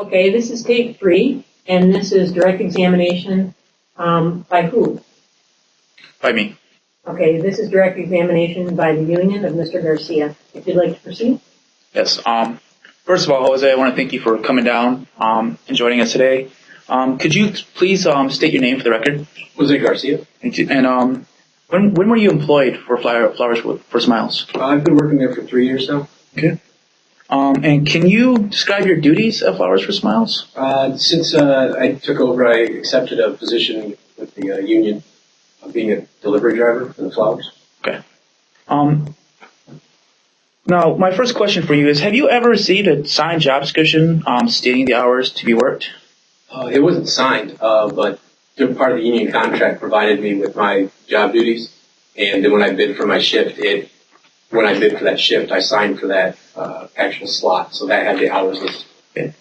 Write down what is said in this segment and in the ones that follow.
Okay, this is tape 3, and this is direct examination by who? By me. Okay, this is direct examination by the union of Mr. Garcia. If you'd like to proceed. Yes. First of all, Jose, I want to thank you for coming down and joining us today. Could you please state your name for the record? Jose Garcia. And when were you employed for Flowers for Smiles? I've been working there for 3 years now. Okay. And can you describe your duties at Flowers for Smiles? Since I took over, I accepted a position with the union of being a delivery driver for the flowers. Okay. Now, my first question for you is, have you ever received a signed job description stating the hours to be worked? It wasn't signed, but part of the union contract provided me with my job duties. And then when I bid for my shift, when I bid for that shift, I signed for that actual slot. So that had the hours listed. Okay.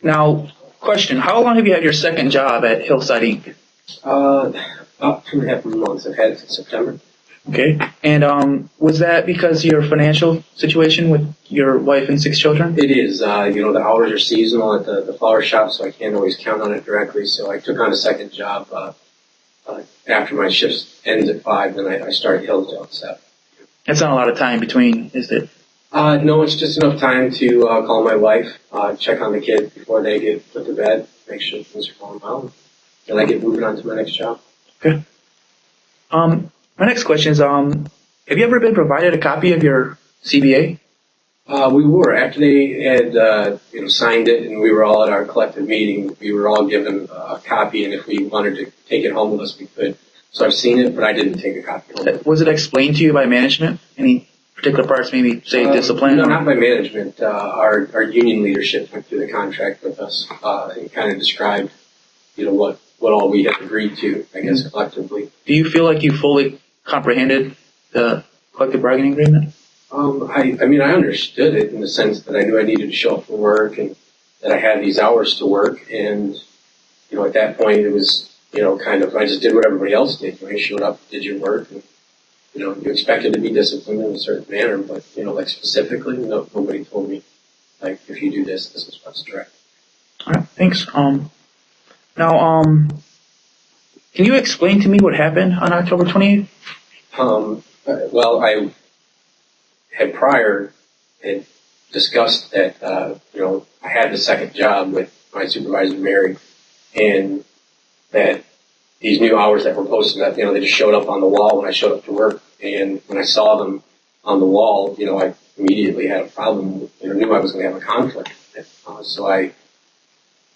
Now, question, how long have you had your second job at Hillside Inc.? About 2.5 months. I've had it since September. Okay. And was that because of your financial situation with your wife and 6 children? It is. The hours are seasonal at the flower shop, so I can't always count on it directly. So I took on a second job after my shift ends at 5, then I start at Hillsdale at 7. That's not a lot of time between, is it? No, it's just enough time to call my wife, check on the kids before they get put to bed, make sure things are going well, and I get moving on to my next job. Okay. My next question is, have you ever been provided a copy of your CBA? We were. After they had signed it and we were all at our collective meeting, we were all given a copy, and if we wanted to take it home with us, we could. So I've seen it, but I didn't take a copy home. Was it explained to you by management? Any particular parts, maybe, say, discipline? No, not by management. Our union leadership went through the contract with us and kind of described, what all we had agreed to, I guess, collectively. Do you feel like you fully comprehended the collective bargaining agreement? I understood it in the sense that I knew I needed to show up for work and that I had these hours to work. And, at that point it was, I just did what everybody else did. You showed up, did your work, and, you expected to be disciplined in a certain manner, but, specifically, nobody told me, if you do this, this is what's direct. All right, thanks. Now, can you explain to me what happened on October 28th? Well, I had prior discussed that, I had the second job with my supervisor, Mary, and that these new hours that were posted, that, they just showed up on the wall when I showed up to work. And when I saw them on the wall, I immediately had a problem, knew I was going to have a conflict. So I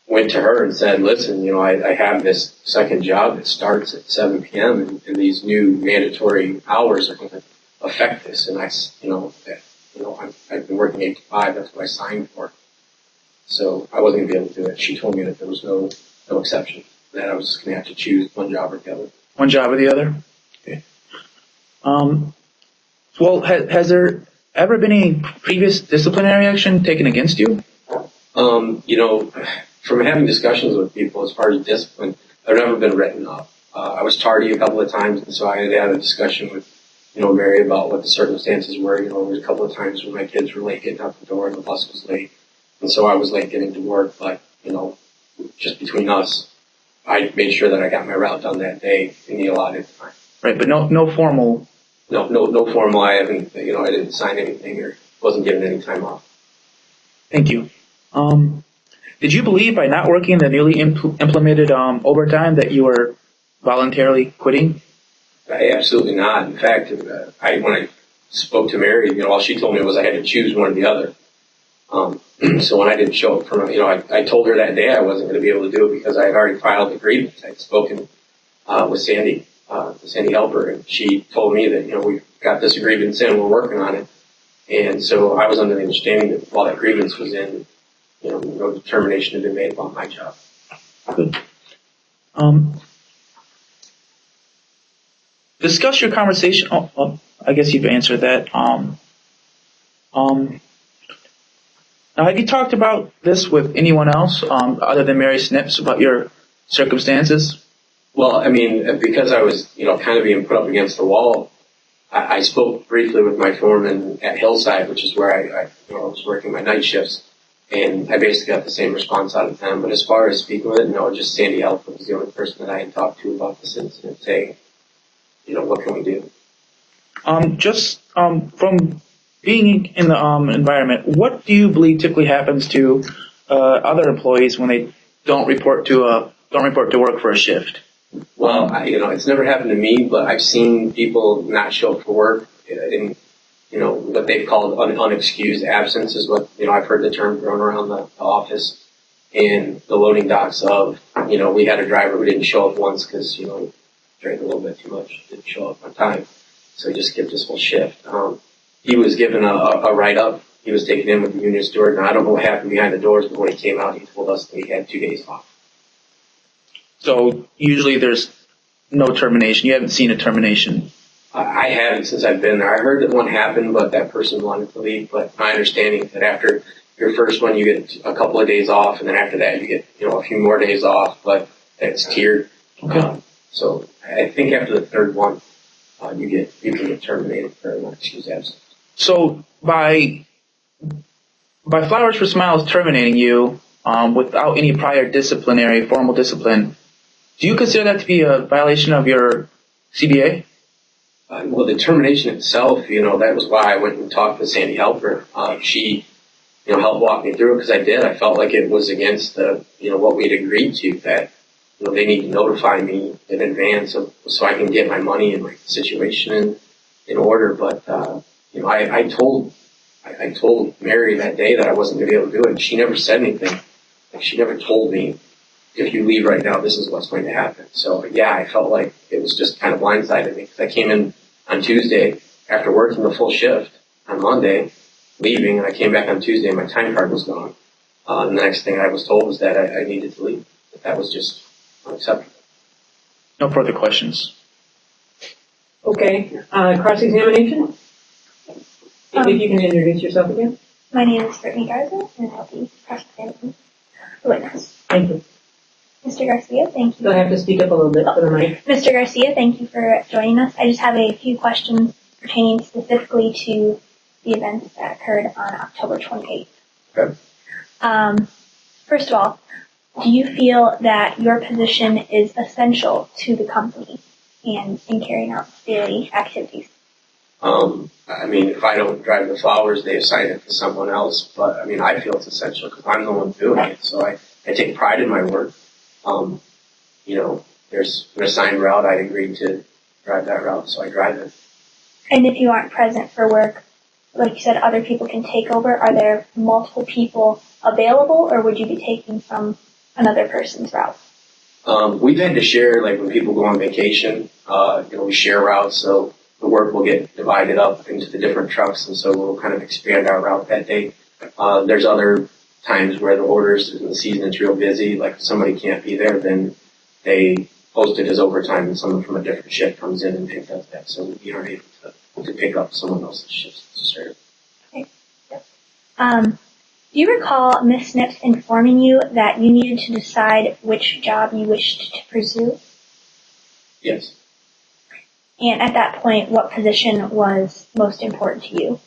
went to her and said, listen, I have this second job that starts at 7 p.m. and these new mandatory hours are going to affect this. And I've been working 8 to 5. That's what I signed for. So I wasn't going to be able to do it. She told me that there was no exception, that I was just going to have to choose one job or the other. One job or the other? Okay. Well, has there ever been any previous disciplinary action taken against you? From having discussions with people as far as discipline, I've never been written up. I was tardy a couple of times, and so I had a discussion with, Mary about what the circumstances were. There was a couple of times when my kids were late getting out the door and the bus was late, and so I was late getting to work. But, just between us, I made sure that I got my route done that day in the allotted time. Right, but no formal. No formal. I haven't. I didn't sign anything or wasn't given any time off. Thank you. Did you believe by not working the newly implemented overtime that you were voluntarily quitting? Absolutely not. In fact, when I spoke to Mary, all she told me was I had to choose one or the other. So when I didn't show up for, I told her that day I wasn't going to be able to do it because I had already filed the grievance. I had spoken with Sandy Helper, and she told me that, we've got this grievance in, we're working on it. And so I was under the understanding that while that grievance was in, no determination had been made about my job. Good. Discuss your conversation. I guess you've answered that. Now, have you talked about this with anyone else other than Mary Snips about your circumstances? Well, because I was, kind of being put up against the wall, I spoke briefly with my foreman at Hillside, which is where I was working my night shifts. And I basically got the same response out of them. But as far as speaking with it, no, just Sandy Helper was the only person that I had talked to about this incident, saying, what can we do? From being in the environment, what do you believe typically happens to other employees when they don't report to work for a shift? Well, it's never happened to me, but I've seen people not show up for work in, what they've called unexcused absence is what, I've heard the term thrown around the office and the loading docks of, we had a driver who didn't show up once because, he drank a little bit too much, didn't show up on time. So he just skipped his whole shift. He was given a write-up. He was taken in with the union steward. Now, I don't know what happened behind the doors, but when he came out, he told us that he had 2 days off. So usually there's no termination. You haven't seen a termination. I haven't since I've been there. I heard that one happened, but that person wanted to leave. But my understanding is that after your first one, you get a couple of days off, and then after that, you get a few more days off. But it's tiered. Okay. So I think after the third one, you can get terminated for an excused absence. So by Flowers for Smiles terminating you without any prior formal discipline, do you consider that to be a violation of your CBA? Well, the termination itself, that was why I went and talked with Sandy Helper. She, helped walk me through it because I did. I felt like it was against what we'd agreed to, that, they need to notify me in advance so I can get my money and my situation in order. But, I told Mary that day that I wasn't going to be able to do it. And she never said anything. Like, she never told me, if you leave right now, this is what's going to happen. So, yeah, I felt like it was just kind of blindsided me because I came in on Tuesday after working the full shift on Monday, leaving, and I came back on Tuesday and my time card was gone. And the next thing I was told was that I needed to leave. That was just unacceptable. No further questions. Okay, cross-examination? If you can introduce yourself again. My name is Brittany Garza, and I'll be cross-examining the witness. Thank you. Mr. Garcia, thank you. You'll have to speak up a little bit for the mic. Mr. Garcia, thank you for joining us. I just have a few questions pertaining specifically to the events that occurred on October 28th. Okay. First of all, do you feel that your position is essential to the company and in carrying out daily activities? If I don't drive the flowers, they assign it to someone else. But, I feel it's essential because I'm the one doing it. So I take pride in my work. There's an assigned route. I agreed to drive that route, so I drive it. And if you aren't present for work, like you said, other people can take over. Are there multiple people available, or would you be taking from another person's route? We've had to share, like when people go on vacation, we share routes, so the work will get divided up into the different trucks, and so we'll kind of expand our route that day. There's other times where the orders in the season it's real busy, like if somebody can't be there, then they post it as overtime and someone from a different shift comes in and picks up that, so we are able to pick up someone else's shift to serve. Okay. Do you recall Ms. Snips informing you that you needed to decide which job you wished to pursue? Yes. And at that point, what position was most important to you?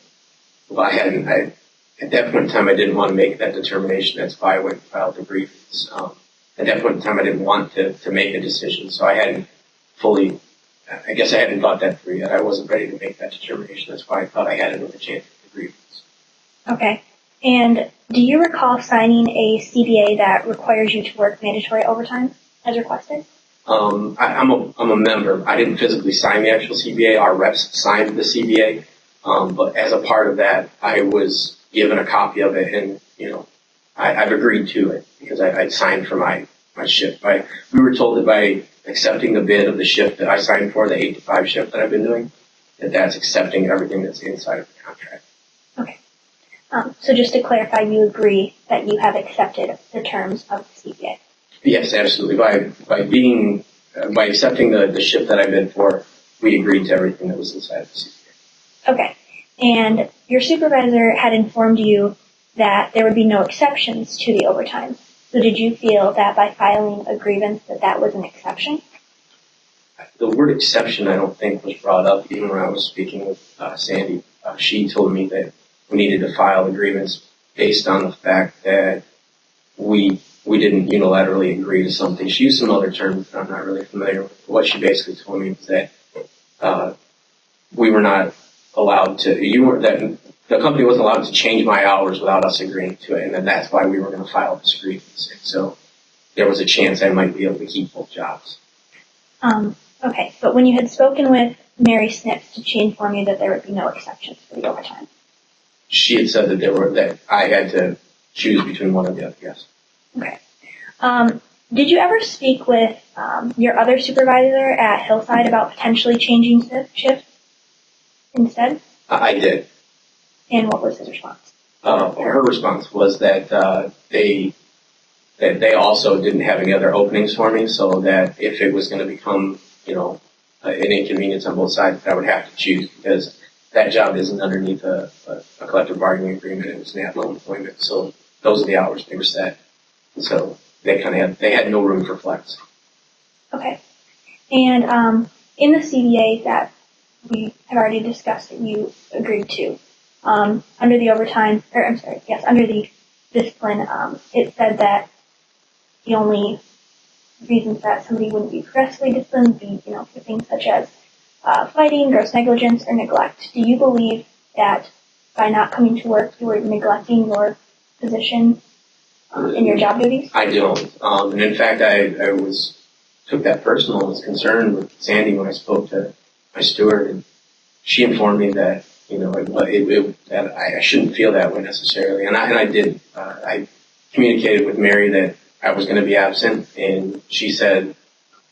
Well, at that point in time, I didn't want to make that determination. That's why I went and filed the grievance. At that point in time, I didn't want to make a decision, so I hadn't I hadn't thought that through yet. I wasn't ready to make that determination. That's why I thought I had another chance at the grievance. Okay. And do you recall signing a CBA that requires you to work mandatory overtime as requested? I'm a member. I didn't physically sign the actual CBA. Our reps signed the CBA. But as a part of that, I was given a copy of it, and I've agreed to it because I signed for my shift. We were told that by accepting the bid of the shift that I signed for, the 8 to 5 shift that I've been doing, that's accepting everything that's inside of the contract. Okay. So just to clarify, you agree that you have accepted the terms of the CBA? Yes, absolutely. By accepting the shift that I've been for, we agreed to everything that was inside of the CBA. Okay. And your supervisor had informed you that there would be no exceptions to the overtime. So did you feel that by filing a grievance that was an exception? The word exception I don't think was brought up even when I was speaking with Sandy. She told me that we needed to file a grievance based on the fact that we didn't unilaterally agree to something. She used some other terms that I'm not really familiar with. What she basically told me was that we were not allowed to. That the company wasn't allowed to change my hours without us agreeing to it, and then that's why we were going to file this grievance. And so there was a chance I might be able to keep both jobs. Okay, but when you had spoken with Mary Snips, did she inform you that there would be no exceptions for the overtime? She had said that I had to choose between one or the other. Yes. Okay. Did you ever speak with your other supervisor at Hillside about potentially changing shifts instead? I did. And what was his response? Her response was that they also didn't have any other openings for me, so that if it was going to become, an inconvenience on both sides, that I would have to choose, because that job isn't underneath a collective bargaining agreement. It was an at-will employment, so those are the hours they were set. So they had no room for flex. Okay. And in the CBA that we have already discussed that you agreed to, under the under the discipline, it said that the only reasons that somebody wouldn't be progressively disciplined would be, for things such as fighting, gross negligence, or neglect. Do you believe that by not coming to work, you were neglecting your position in your job duties? I don't. And in fact, I took that personal and was concerned with Sandy when I spoke to my steward, and she informed me that, that I shouldn't feel that way necessarily. And I did. I communicated with Mary that I was going to be absent, and she said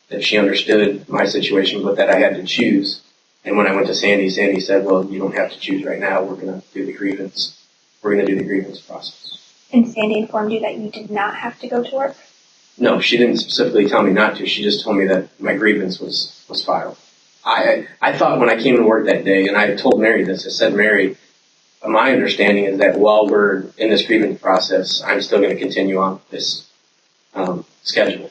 that she understood my situation, but that I had to choose. And when I went to Sandy, Sandy said, well, you don't have to choose right now. We're going to do the grievance. We're going to do the grievance process. And Sandy informed you that you did not have to go to work? No, she didn't specifically tell me not to. She just told me that my grievance was filed. I thought when I came to work that day, and I told Mary this, I said, Mary, my understanding is that while we're in this grievance process, I'm still going to continue on with this schedule.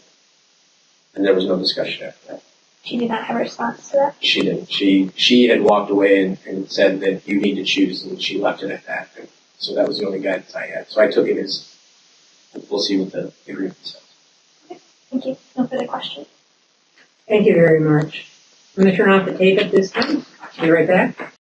And there was no discussion after that. She did not have a response to that? She didn't. She had walked away and said that you need to choose, and she left it at that. And so that was the only guidance I had. So I took it as, we'll see what the agreement says. Okay. Thank you. No further questions. Thank you very much. I'm going to turn off the tape at this time. Be right back.